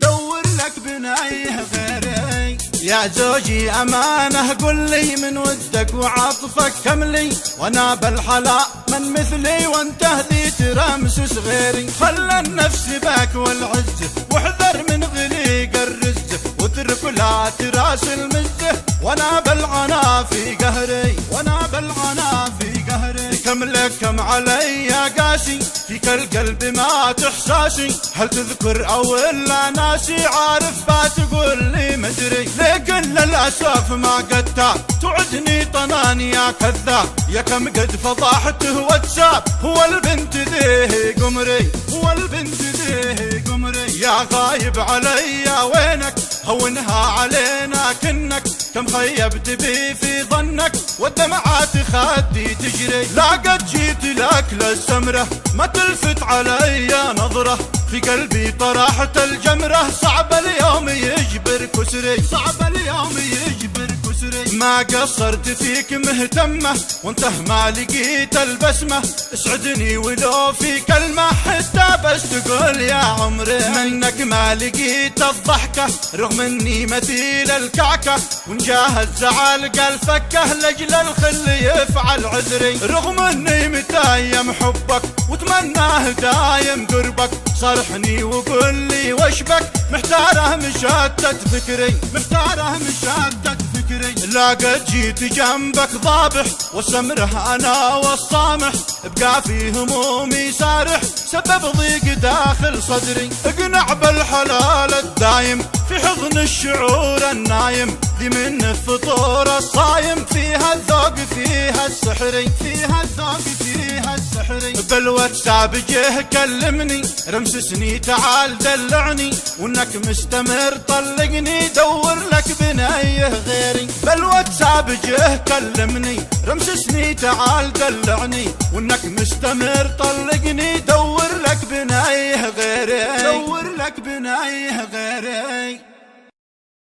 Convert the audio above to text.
دور لك بنايه غيري يا زوجي أمانة، قل لي من ودك وعطفك كملي، وانا بالحلا من مثلي وانت ذي ترمسس غيري. خلى النفس باك والعزة واحذر من غليق الرزة، واترك لا تراسل مزه، وانا بالعنا في قهري، وانا بالعنا في قهري. كم لك كم علي يا قاسي، فيك القلب ما تحساسي، هل تذكر او الا ناسي، عارف بتقول لي مدري، لكن للاسف ما قد تاب، تعدني طنان يا كذاب، يا كم قد فضحته واتساب، هو البنت ذي قمري، هو البنت ذي قمري. يا غايب علي وينك، هونها علينا كنك، كم خيبت بي في ظنك، والدمعات خدي تجري. لا قد جيت لك للسمرة، ما تلفت علي نظرة، في قلبي طرحت الجمرة، صعب اليوم يجبر كسري، صعب اليوم يجبر كسري. ما قصرت فيك مهتمة، وانته ما لقيت البسمة، اسعدني ولو في كلمة، حتى بس تقول يا عمري. منك ما لقيت الضحكة، رغم اني مثيل الكعكة، وان جاه الزعل قال فكه، لجل الخل يفعل عذري. رغم اني متايم حبك، وتمناه دايم قربك، صارحني وقل لي وش بك، محتاره مشتت فكري، محتاره مشتت فكري. لا قد جيت جنبك ضابح، والسمره انا والصامح، ابقى في همومي سارح، سبب ضيق داخل صدري. اقنع بالحلال الدايم، في حضن الشعور النايم، ذي من الفطور الصايم، فيها الذوق فيها السحري، فيها الذوق فيها السحري. بالواتساب جه كلمني، رمسسني تعال دلعني، وانك مستمر طلقني، دور لك بنايه غيري. بالواتساب جه كلمني، رمسسني تعال دلعني، وانك مستمر طلقني، دور لك بنايه غيري، دور لك بنايه غيري.